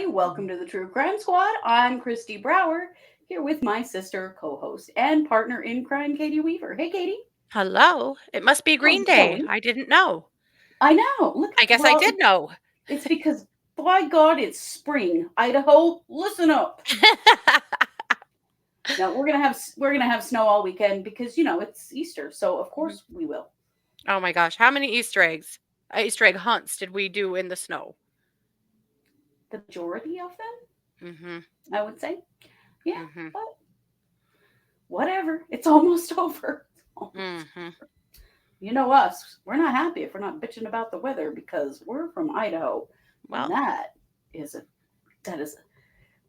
Welcome to the True Crime Squad. I'm Christy Brower, here with my sister, co-host, and partner in crime, Katie Weaver. Hey, Katie. Hello. It must be Green Day. I didn't know. I know. Look, I guess I did know. It's because, by God, it's spring. Idaho, listen up. Now we're gonna have snow all weekend because it's Easter, so of course we will. Oh my gosh, how many Easter egg hunts did we do in the snow? The majority of them, Mm-hmm. I would say. Yeah, but whatever. It's almost over. Mm-hmm. You know us. We're not happy if we're not bitching about the weather because we're from Idaho. Well, and that is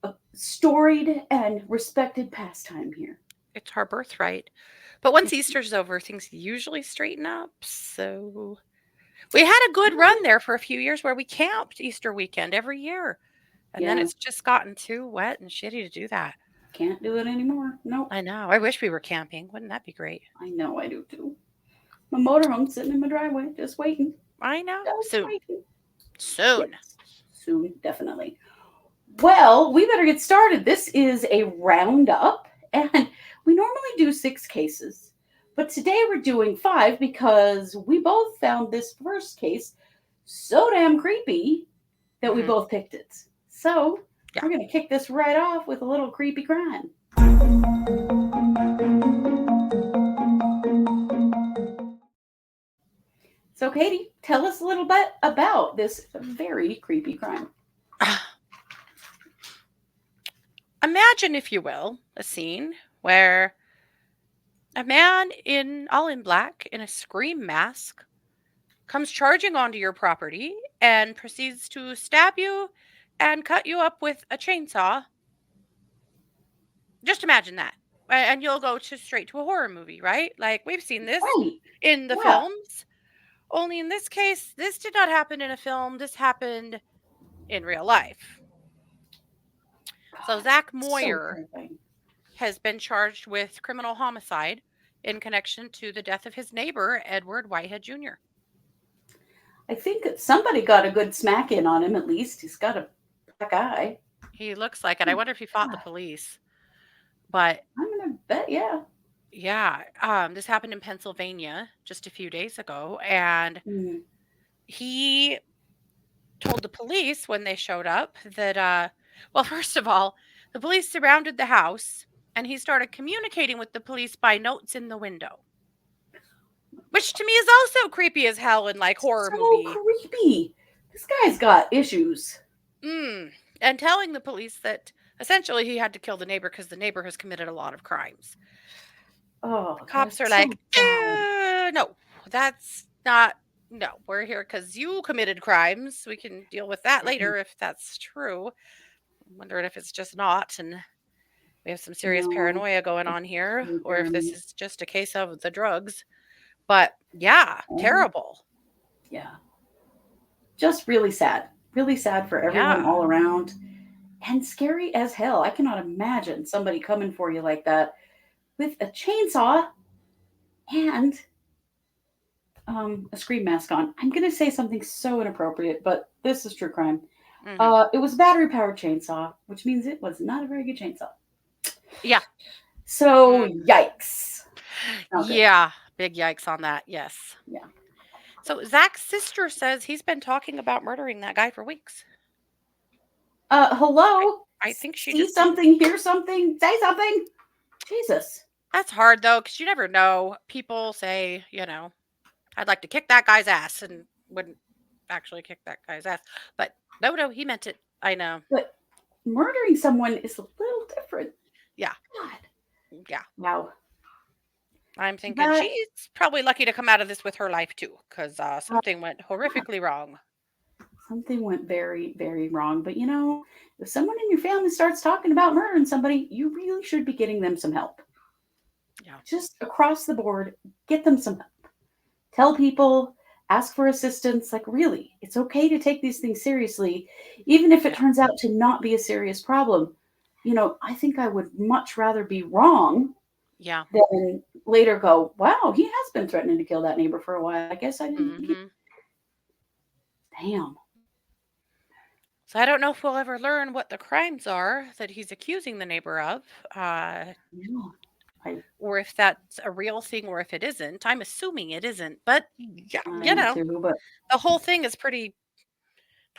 a storied and respected pastime here. It's our birthright. But once Easter's over, things usually straighten up. So we had a good run there for a few years where we camped Easter weekend every year. And then it's just gotten too wet and shitty to do that. Can't do it anymore. Nope. I know. I wish we were camping. Wouldn't that be great? I know, I do too. My motorhome's sitting in my driveway, just waiting. I know. Soon. Yes. Soon, definitely. Well, we better get started. This is a roundup, and we normally do 6 cases. But today we're doing 5 because we both found this first case so damn creepy that we both picked it. So we're going to kick this right off with a little creepy crime. So, Katie, tell us a little bit about this very creepy crime. Imagine, if you will, a scene where a man all in black in a scream mask comes charging onto your property and proceeds to stab you and cut you up with a chainsaw. Just imagine that. And you'll go straight to a horror movie, right? Like, we've seen this in the films. Only in this case, this did not happen in a film. This happened in real life. So Zach Moyer has been charged with criminal homicide in connection to the death of his neighbor, Edward Whitehead Jr. I think somebody got a good smack in on him, at least. He's got a black eye. He looks like it. I wonder if he fought the police. But I'm going to bet, yeah. Yeah. This happened in Pennsylvania just a few days ago. And he told the police when they showed up that, well, first of all, the police surrounded the house and he started communicating with the police by notes in the window. Which to me is also creepy as hell in like horror movie. So creepy. This guy's got issues. And telling the police that essentially he had to kill the neighbor because the neighbor has committed a lot of crimes. Oh, the cops are like, no, that's not. No, we're here because you committed crimes. We can deal with that later if that's true. I'm wondering if it's just not, and we have some serious paranoia going on here, or if this is just a case of the drugs. But yeah, terrible. Yeah. Just really sad. Really sad for everyone all around. And scary as hell. I cannot imagine somebody coming for you like that with a chainsaw and a scream mask on. I'm going to say something so inappropriate, but this is true crime. It was a battery-powered chainsaw, which means it was not a very good chainsaw. Yeah. So, yikes. Okay. Yeah, big yikes on that, yes. Yeah. So, Zach's sister says he's been talking about murdering that guy for weeks. Hello? I think she See something, hear something, say something. Jesus. That's hard, though, because you never know. People say, I'd like to kick that guy's ass and wouldn't actually kick that guy's ass. But no, he meant it. I know. But murdering someone is a little different. Yeah. God. Yeah. Wow. I'm thinking she's probably lucky to come out of this with her life, too, because something went horrifically wrong. Something went very, very wrong. But, if someone in your family starts talking about murdering somebody, you really should be getting them some help. Yeah. Just across the board, get them some help. tell people, ask for assistance. Like, really, it's okay to take these things seriously, even if it Yeah. turns out to not be a serious problem. I think I would much rather be wrong Yeah. than later go, wow, he has been threatening to kill that neighbor for a while. I guess I didn't. Mhm. Damn. So I don't know if we'll ever learn what the crimes are that he's accusing the neighbor of, uh, Yeah. I, or if that's a real thing or if it isn't. I'm assuming it isn't, but yeah, I am too, but the whole thing is pretty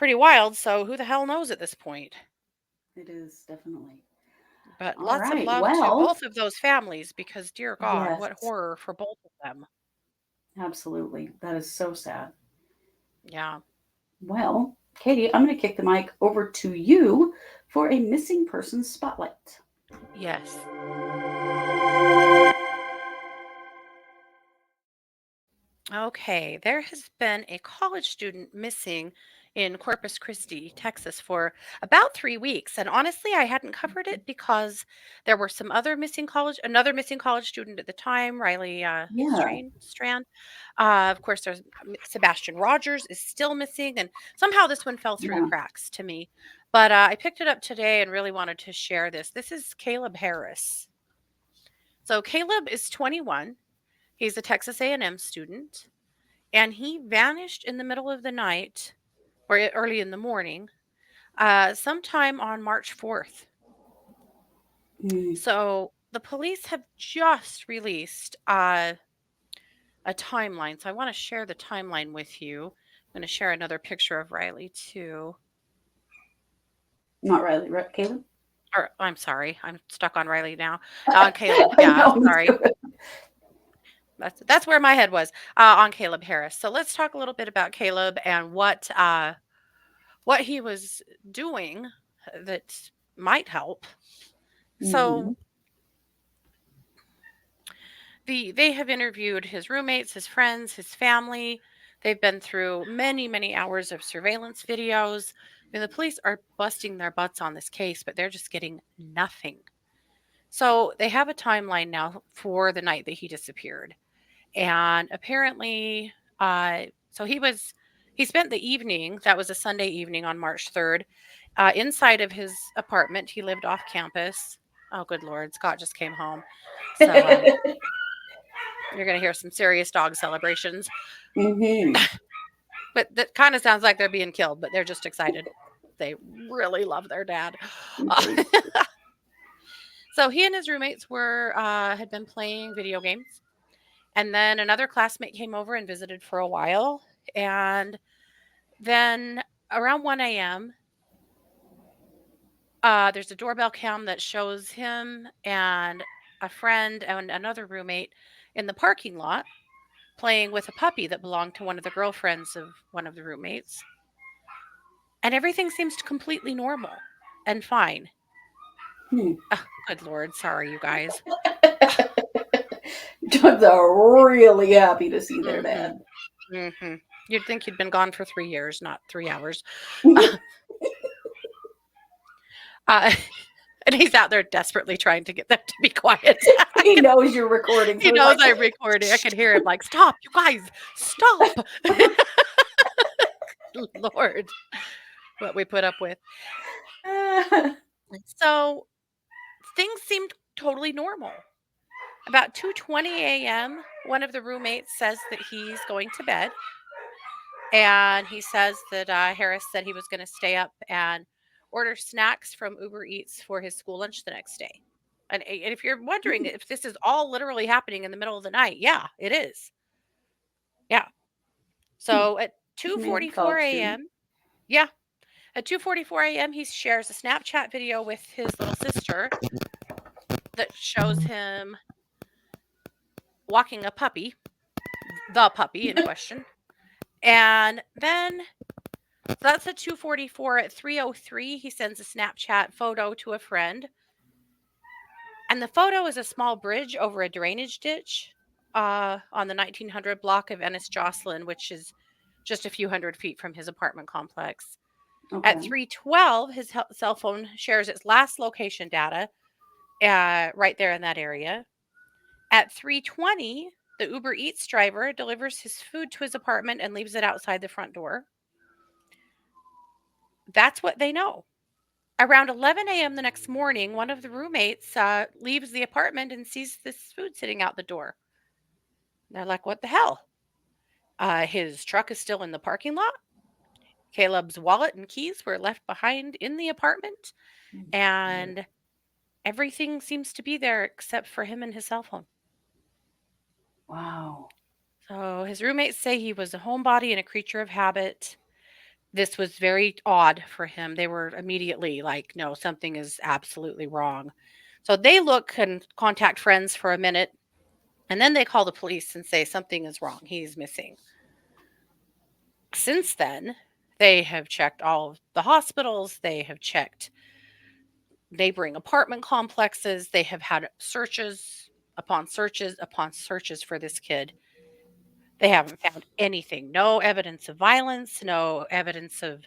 wild, so who the hell knows at this point? it is definitely. But All lots of right. love to Well, both of those families because dear God, yes, what horror for both of them. absolutely. That is so sad. Yeah. Well, Katie, I'm going to kick the mic over to you for a missing persons spotlight. Yes. Okay, there has been a college student missing in Corpus Christi, Texas for about 3 weeks. And honestly, I hadn't covered it because there were some another missing college student at the time, Riley Yeah, Strand. Of course, there's Sebastian Rogers is still missing. And somehow this one fell through the yeah. cracks to me. But I picked it up today and really wanted to share this. This is Caleb Harris. So Caleb is 21. He's a Texas A&M student and he vanished in the middle of the night or early in the morning, sometime on March 4th. Mm, So the police have just released a timeline. So I want to share the timeline with you. I'm going to share another picture of Riley too. not Riley, right, Caleb? Or I'm sorry, I'm stuck on Riley now. Caleb, I yeah, know, me sorry. too. That's where my head was on Caleb Harris. So let's talk a little bit about Caleb and what he was doing that might help. Mm-hmm. So they have interviewed his roommates, his friends, his family. They've been through many hours of surveillance videos. I mean, the police are busting their butts on this case, but they're just getting nothing. So they have a timeline now for the night that he disappeared. And apparently, so he spent the evening, that was a Sunday evening on March 3rd, inside of his apartment. He lived off campus. Oh, good Lord. Scott just came home. So you're going to hear some serious dog celebrations. Mm-hmm. But that kind of sounds like they're being killed, but they're just excited. They really love their dad. Okay. So he and his roommates had been playing video games. And then another classmate came over and visited for a while. And then around 1 a.m., there's a doorbell cam that shows him and a friend and another roommate in the parking lot playing with a puppy that belonged to one of the girlfriends of one of the roommates. And everything seems completely normal and fine. Hmm. Oh, good Lord. Sorry, you guys. Dogs are really happy to see their Mm-hmm. dad. Mm-hmm. You'd think you'd been gone for 3 years, not 3 hours. Uh, and he's out there desperately trying to get them to be quiet. He knows you're recording, so He he's knows like, I'm recording. I can hear him like, stop, you guys, stop. Lord, what we put up with. So things seemed totally normal. About 2:20 a.m., one of the roommates says that he's going to bed. And he says that Harris said he was going to stay up and order snacks from Uber Eats for his school lunch the next day. And if you're wondering if this is all literally happening in the middle of the night, yeah, it is. Yeah. So at I mean, 2:44 college student. a.m., yeah, at 2:44 a.m., he shares a Snapchat video with his little sister that shows him walking a puppy, the puppy in question. And then that's at 2:44. At 3:03, he sends a Snapchat photo to a friend. And the photo is a small bridge over a drainage ditch on the 1900 block of Ennis Jocelyn, which is just a few hundred feet from his apartment complex. Okay. At 3:12, his cell phone shares its last location data right there in that area. At 3:20, The Uber Eats driver delivers his food to his apartment and leaves it outside the front door. That's what they know. Around 11 a.m. the next morning, one of the roommates leaves the apartment and sees this food sitting out the door. They're like, what the hell? His truck is still in the parking lot. Caleb's wallet and keys were left behind in the apartment, and everything seems to be there except for him and his cell phone. Wow. So his roommates say he was a homebody and a creature of habit. This was very odd for him. They were immediately like, no, something is absolutely wrong. So they look and contact friends for a minute, and then they call the police and say something is wrong. He's missing. Since then, they have checked all of the hospitals. They have checked neighboring apartment complexes. They have had searches upon searches upon searches for this kid. They haven't found anything. No evidence of violence, no evidence of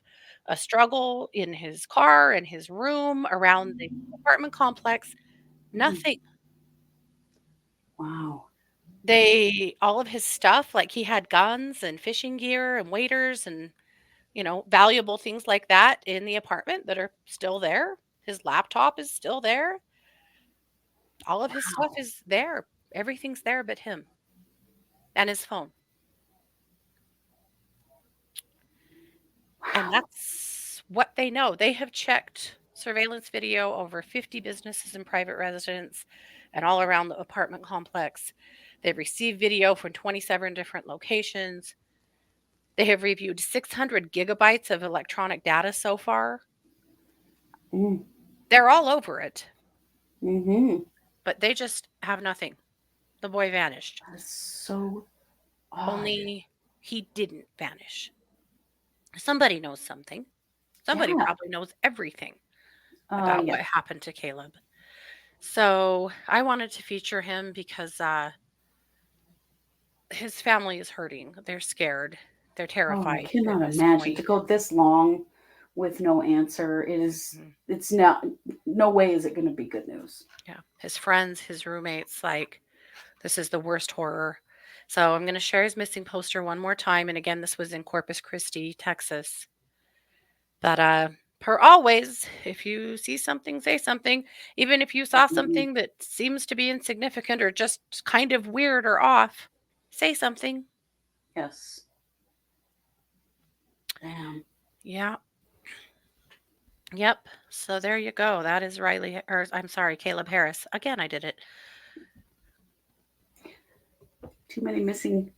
a struggle in his car, in his room, around the apartment complex. Nothing. Wow. All of his stuff, like he had guns and fishing gear and waders and, valuable things like that in the apartment that are still there. His laptop is still there. All of his stuff Wow. is there. Everything's there but him and his phone. And Wow. that's what they know. They have checked surveillance video over 50 businesses and private residents and all around the apartment complex. They've received video from 27 different locations. They have reviewed 600 gigabytes of electronic data so far. Mm. They're all over it, Mm-hmm. but they just have nothing. The boy vanished. That is so odd. Only he didn't vanish. Somebody knows something. Somebody Yeah. probably knows everything about Yeah. what happened to Caleb. So I wanted to feature him because his family is hurting. They're scared. They're Oh, I terrified at cannot this imagine to point. go this long with no answer. It is. Mhm. It's not. No way is it going to be good news. Yeah. His friends, his roommates, like, this is the worst horror. So I'm going to share his missing poster one more time. And again, this was in Corpus Christi, Texas. But per always, if you see something, say something. Even if you saw Definitely. something that seems to be insignificant or just kind of weird or off, say something. Yes. Damn. Yeah. Yep. So there you go. That is or I'm sorry, Caleb Harris. Again, I did it. Too many missing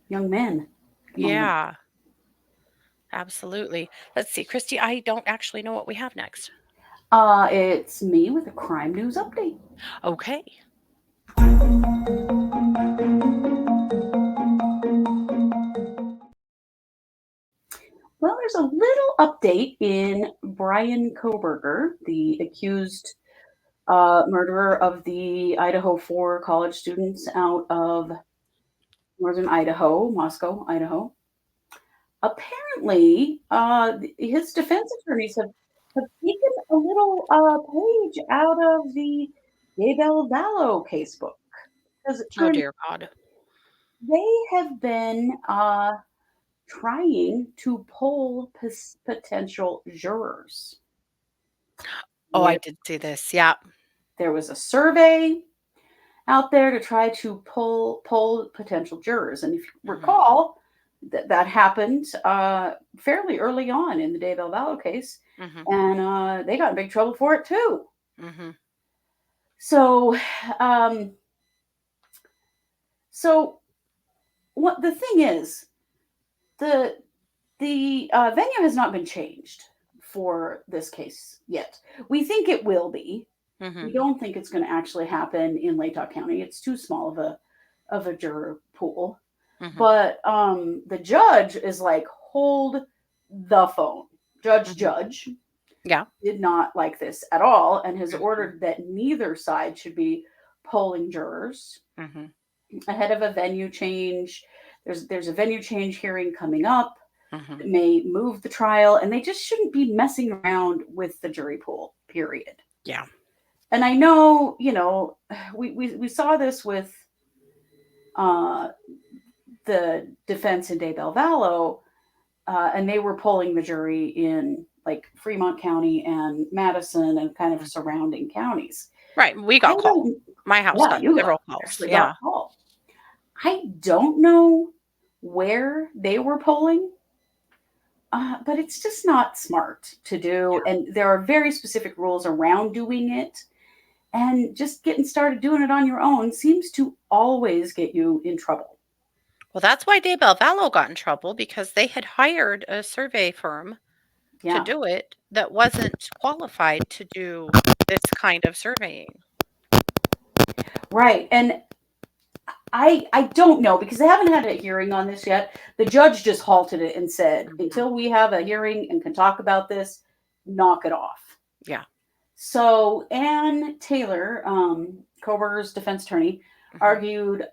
young men at the moment. Yeah, absolutely. Let's see, Christy, I don't actually know what we have next. It's me with a crime news update. Okay. Well, there's a little update in Bryan Kohberger, the accused murderer of the Idaho 4 college students out of northern Idaho, Moscow, Idaho. Apparently, his defense attorneys have taken a little page out of the Daybell Vallow casebook because it Oh turns dear God. they have been trying to poll potential jurors. Oh, I There, did see this. Yeah. there was a survey out there to try to poll potential jurors, and if you Hmm. recall, that happened fairly early on in the Daybell Vallow case, Hmm. and they got in big trouble for it too. Hmm. So, um, so what the thing is, the the venue has not been changed for this case yet. We think it will be. Hmm. We don't think it's going to actually happen in Latah County. It's too small of a juror pool. Hmm. But the judge is like, hold the phone. Hmm. Judge Yeah. did not like this at all and has Hmm. ordered that neither side should be polling jurors Hmm. ahead of a venue change. There's a venue change hearing coming up Hmm. that may move the trial, and they just shouldn't be messing around with the jury pool, period. Yeah. And I know, we saw this with uh, the defense in Daybell Vallow, and they were polling the jury in like Fremont County and Madison and kind of Mhm. surrounding counties. Right, we I got called. don't, My house yeah, got you several calls, actually got yeah. called. I don't know where they were polling, but it's just not smart to do. Yeah. And there are very specific rules around doing it. And just getting started doing it on your own seems to always get you in trouble. Well, that's why Daybell Vallow got in trouble because they had hired a survey firm to Yeah. do it that wasn't qualified to do this kind of surveying. Right. And I don't know because they haven't had a hearing on this yet. The judge just halted it and said, Mhm. until we have a hearing and can talk about this, knock it off. Yeah. So Ann Taylor, Koberger's defense attorney, Mhm. argued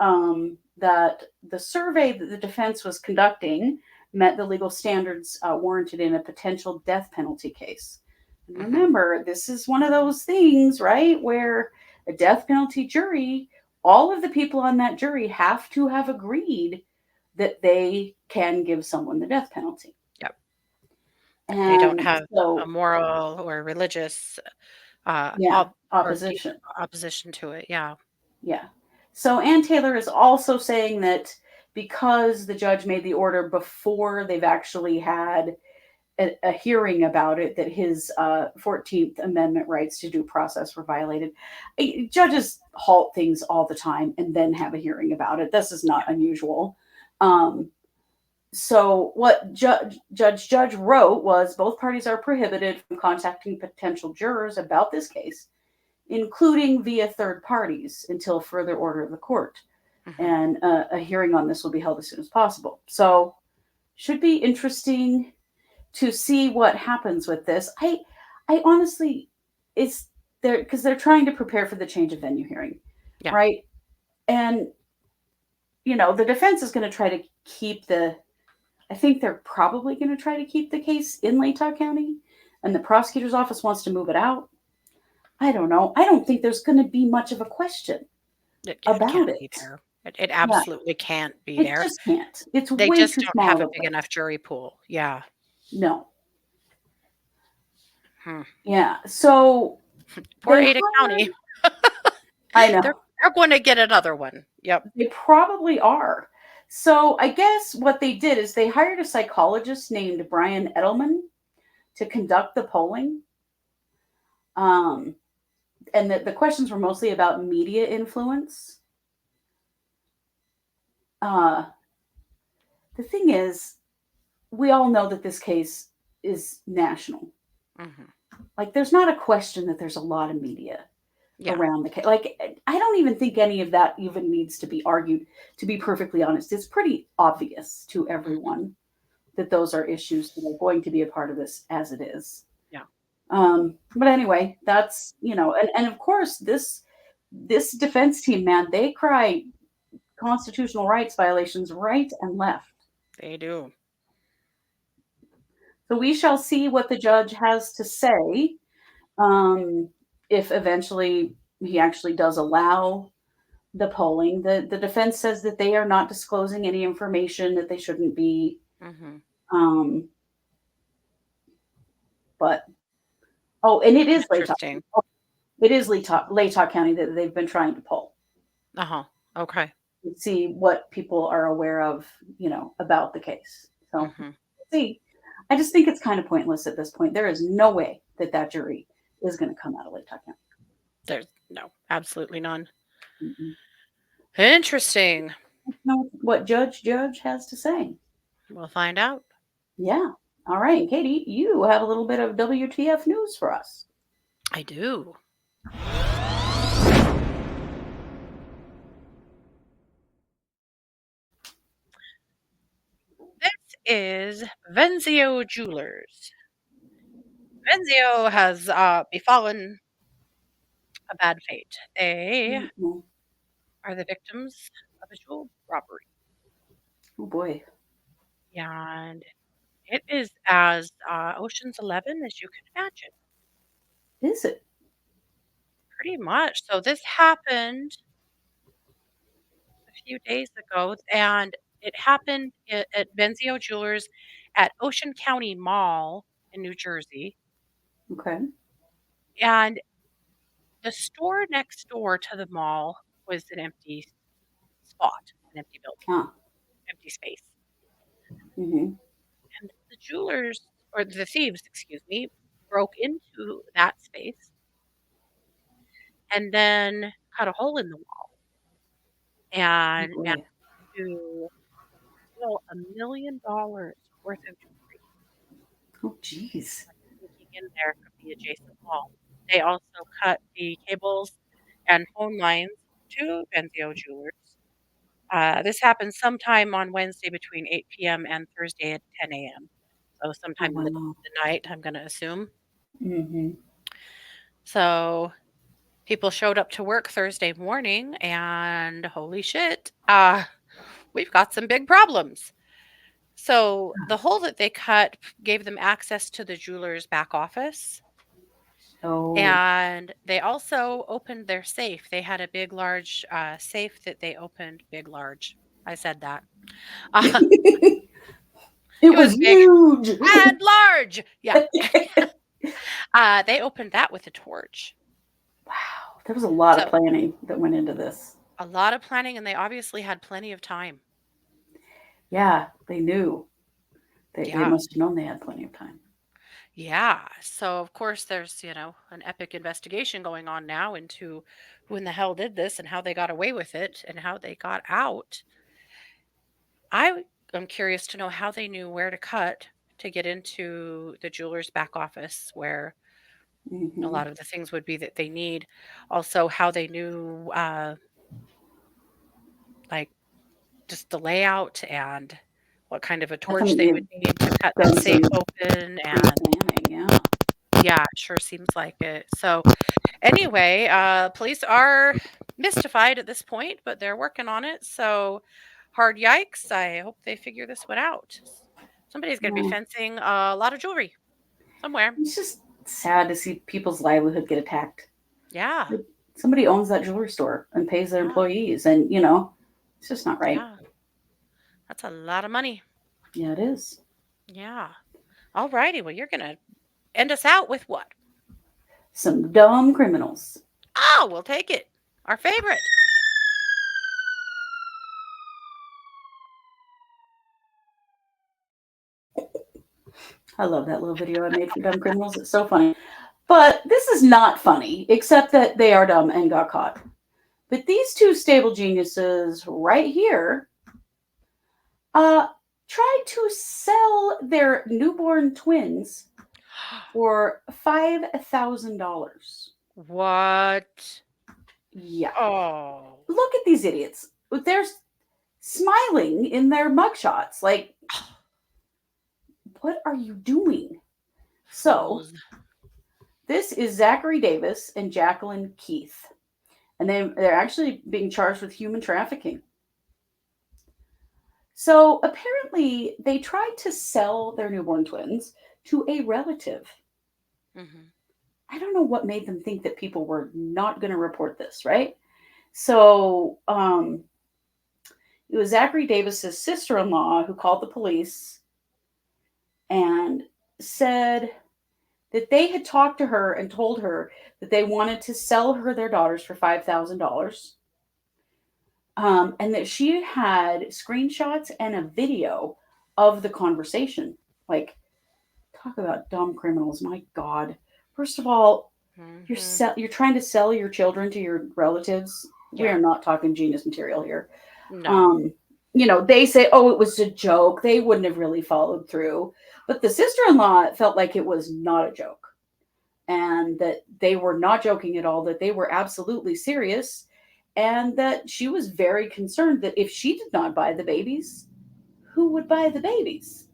that the survey that the defense was conducting met the legal standards warranted in a potential death penalty case. And Mhm. remember, this is one of those things, right, where a death penalty jury, all of the people on that jury have to have agreed that they can give someone the death penalty. Yep. They don't And have a so, moral or religious, yeah, or deep opposition. opposition to it, yeah. Yeah. So Ann Taylor is also saying that because the judge made the order before they've actually had a hearing about it, that his 14th Amendment rights to due process were violated. Judges halt things all the time and then have a hearing about it. This is not unusual. Um, so what Judge wrote was both parties are prohibited from contacting potential jurors about this case, including via third parties, until further order of the court. Mhm. And a hearing on this will be held as soon as possible. So, should be interesting to see what happens with this. I honestly, it's there because they're trying to prepare for the change of venue hearing, Yeah. right? And the defense is going to try to keep the. I think they're probably going to try to keep the case in Latah County, and the prosecutor's office wants to move it out. I don't know. I don't think there's going to be much of a question It about can't be it. there. It Yeah, absolutely can't be it there. just can't. It's They way just too don't small have of a a big place. enough jury pool. Yeah. No. Hmm. Yeah. So Poor they Ada hired, County. I They're know, they're gonna get another one. Yep. they probably are. So I guess what they did is they hired a psychologist named Brian Edelman to conduct the polling. Um, and the questions were mostly about media influence. Uh, the thing is, we all know that this case is national. Mhm. Like, there's not a question that there's a lot of media Yeah. around the case. Like, I don't even think any of that even needs to be argued, to be perfectly honest. It's pretty obvious to Mhm. everyone that those are issues that are going to be a part of this as it is. Yeah. But anyway, that's, and of course, this defense team, man, they cry constitutional rights violations right and left. They do. So we shall see what the judge has to say. Um, if eventually he actually does allow the polling. The defense says that they are not disclosing any information that they shouldn't be. Mhm. Um, but and it is Latah. Interesting. It is Latah County that they've been trying to poll Uh-huh. Okay. and see what people are aware of, about the case. So Mhm. see, I just think it's kind of pointless at this point. There is no way that jury is going to come out of Latah County. There's no, absolutely none. Mm-mm. Interesting. Know what Judge has to say. We'll find out. Yeah. All right, Katie, you have a little bit of WTF news for us. I do. This is Venzio Jewelers. Venzio has befallen a bad fate. They Mhm. are the victims of a jewel robbery. Oh boy. And it is as Ocean's 11 as you can imagine, Is it? pretty much. So this happened few days ago, and it happened at Venzio Jewelers at Ocean County Mall in New Jersey. Okay. And the store next door to the mall was an empty spot, an empty building, Huh. empty space. Mm-hmm. And the jewelers, or the thieves, excuse me, broke into that space and then cut a hole in the wall Oh and managed boy. to steal $1 million worth of jewelry Oh geez. sneaking in there from the adjacent mall. They also cut the cables and phone lines to Benzio Jewelers. This happened sometime on Wednesday between 8 p.m. and Thursday at 10 a.m. So Oh sometime in wow. the night, I'm going to assume. Mm-hmm. So people showed up to work Thursday morning, and holy shit, we've got some big problems. So the hole that they cut gave them access to the jeweler's back office. Oh. And they also opened their safe. They had a big, large safe that they opened. Big, large. I said that. Uh, It it was was big huge. and large. Yeah. They opened that with a torch. Wow. There was a lot of So planning that went into this. a lot of planning, and they obviously had plenty of time. Yeah, they knew. They Yeah. must have known they had plenty of time. Yeah. So of course there's, an epic investigation going on now into who in the hell did this and how they got away with it and how they got out. I'm curious to know how they knew where to cut to get into the jeweler's back office where a Mm-hmm. lot of the things would be that they need. Also how they knew like just the layout and what kind of a torch they Definitely would need to cut the done safe some open. And pre-planning. Yeah. yeah, it sure seems like it. So anyway, police are mystified at this point, but they're working on it. So hard yikes. I hope they figure this one out. Somebody's going to be Yeah. fencing a lot of jewelry somewhere. It's just sad to see people's livelihood get attacked. Yeah. Like, somebody owns that jewelry store and pays their Yeah. employees, and it's just not right. Yeah. That's a lot of money. Yeah, it is. Yeah. All righty. Well, you're going to end us out with what? Some dumb criminals. Oh, we'll take it. Our favorite. I love that little video I made for dumb criminals. It's so funny. But this is not funny, except that they are dumb and got caught. But these two stable geniuses right here tried to sell their newborn twins for $5,000. What? Yeah. Oh. Look at these idiots. They're smiling in their mugshots. Like, what are you doing? So, Fools. this is Zachary Davis and Jacqueline Keith. And they're actually being charged with human trafficking. So apparently, they tried to sell their newborn twins to a relative. Mm-hmm. I don't know what made them think that people were not going to report this, right? So it was Zachary Davis's sister-in-law who called the police and said that they had talked to her and told her that they wanted to sell her their daughters for $5,000. And that she had screenshots and a video of the conversation. Like, talk about dumb criminals. My God. First of all, Mm-hmm. you're trying to sell your children to your relatives. We Yeah. are not talking genius material here. No. They say, oh, it was a joke. They wouldn't have really followed through. But the sister-in-law felt like it was not a joke and that they were not joking at all, that they were absolutely serious, and that she was very concerned that if she did not buy the babies, who would buy the babies?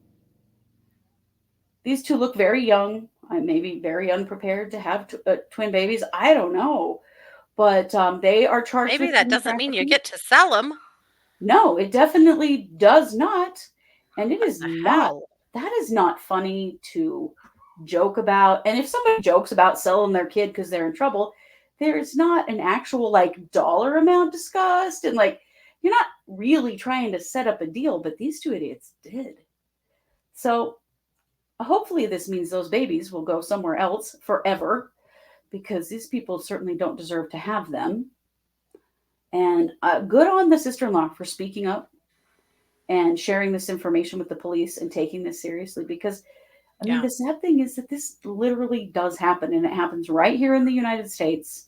These two look very young, maybe very unprepared to have twin babies. I don't know. But they are charged Maybe with that human doesn't mean you trafficking. get to sell them. No, it definitely does not. And it What is the not, hell? that is not funny to joke about. And if somebody jokes about selling their kid because they're in trouble, there's not an actual like dollar amount discussed. And like, You're not really trying to set up a deal, but these two idiots did. So hopefully this means those babies will go somewhere else forever because these people certainly don't deserve to have them. And good on the sister-in-law for speaking up and sharing this information with the police and taking this seriously because I mean, Yeah. the sad thing is that this literally does happen and it happens right here in the United States.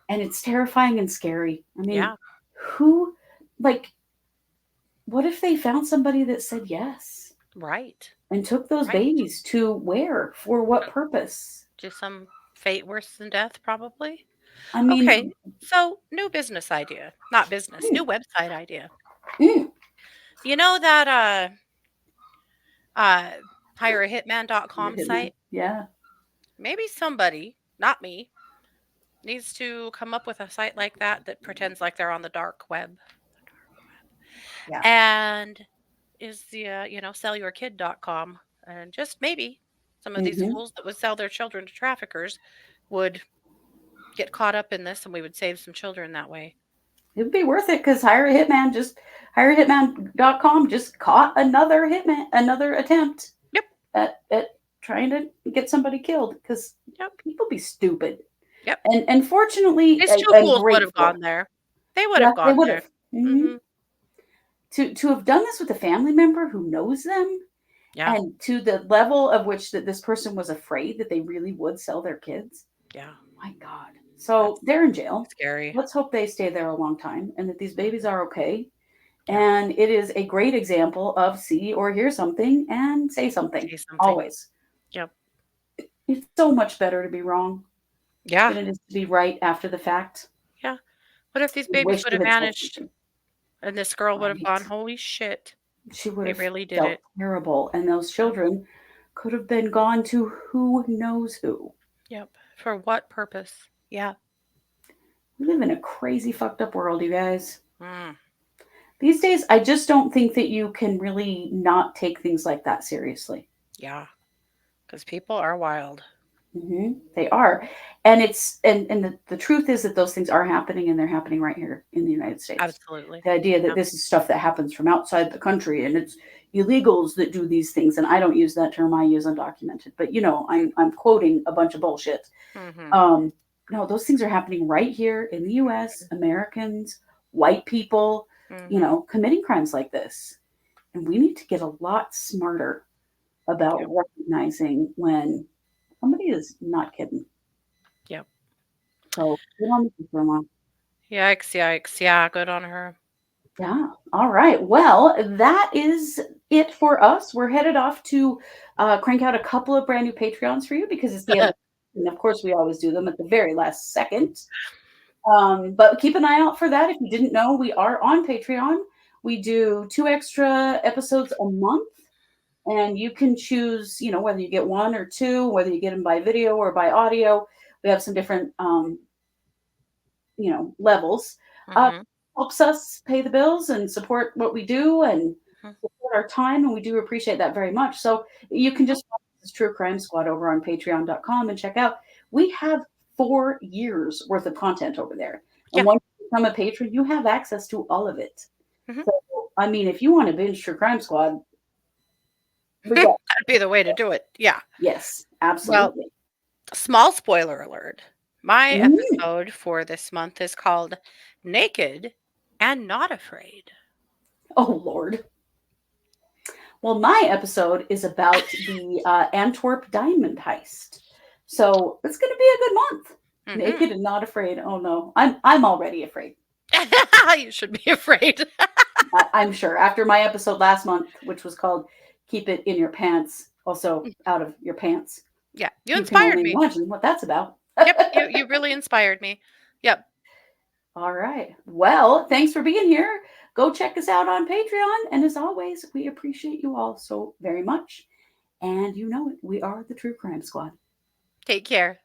And it's terrifying and scary. I mean, Yeah. who, like, what if they found somebody that said yes Right. and took those Right. babies to where? For what purpose? To some fate worse than death, probably. I mean, Okay. So, new business idea. Not business, mm, new website idea. mm, You know that uh hireahitman.com hitman. site? Yeah. Maybe somebody, not me, needs to come up with a site like that that pretends like they're on the dark web. Yeah. And is the sellyourkid.com, and just maybe some of these Hmm. fools that would sell their children to traffickers would get caught up in this and we would save some children that way. It'd be worth it because hirehitman.com just caught another hitman, another attempt Yep. at trying to get somebody killed because Yep. people be stupid. Yep. And fortunately, These two and fools would have grateful. gone there. They would Yeah, have they gone would there. have. Hmm. Mhm. To have done this with a family member who knows them, Yeah. and to the level of which that this person was afraid that they really would sell their kids. Yeah. My God. So That's they're in jail. scary. Let's hope they stay there a long time and that these babies are okay. Yeah. And it is a great example of see or hear something and say something. Say something. Always. Yep. It's so much better to be wrong Yeah. than it is to be right after the fact. Yeah. What if these I babies wish would you have had told vanished something. and this girl would have Right. gone, holy shit, She would they have really did felt it. terrible. And those Yep. children could have been gone to who knows who. Yep. For what purpose? Yeah. We live in a crazy, fucked up world, you guys. Mm. These days, I just don't think that you can really not take things like that seriously. Yeah. Because people are wild. They are, and the truth is that those things are happening, and they're happening right here in the United States. Absolutely. The idea that Yeah. this is stuff that happens from outside the country, and it's illegals that do these things, and I don't use that term; I use undocumented. But I'm quoting a bunch of bullshit. Mm-hmm. Um, no, those things are happening right here in the U.S. Americans, white people, Mm-hmm. committing crimes like this, and we need to get a lot smarter about Yep. recognizing when somebody is not kidding. Yep. So good on the sister-in-law. Yikes, yikes. Yeah, good on her. Yeah. All right. Well, that is it for us. We're headed off to crank out a couple of brand new Patreons for you because it's the end. And of course, we always do them at the very last second. But keep an eye out for that. If you didn't know, we are on Patreon. We do 2 extra episodes a month. And you can choose, whether you get 1 or 2, whether you get them by video or by audio. We have some different, levels. Uh, Mm-hmm. Helps us pay the bills and support what we do and Mm-hmm. support our time, and we do appreciate that very much. So you can just watch this True Crime Squad over on patreon.com and check out. We have 4 years worth of content over there. And Yeah. once you become a patron, you have access to all of it. Mm-hmm. So, I mean, if you want to binge True Crime Squad, That'd be the way to do it. Yeah. yes, Well, absolutely. small spoiler alert. My Mm. episode for this month is called Naked and Not Afraid. Oh, Lord. Well, my episode is about the Antwerp diamond heist. So it's going to be a good month. Mm-hmm. Naked and not afraid. Oh no, I'm already afraid. You should be afraid. I'm sure. After my episode last month, which was called "Keep It in Your Pants," also out of your pants. Yeah, you You can inspired only me. imagine what that's about. Yep, you really inspired me. Yep. All right. Well, thanks for being here. Go check us out on Patreon. And as always, we appreciate you all so very much. And you know it, we are the True Crime Squad. Take care.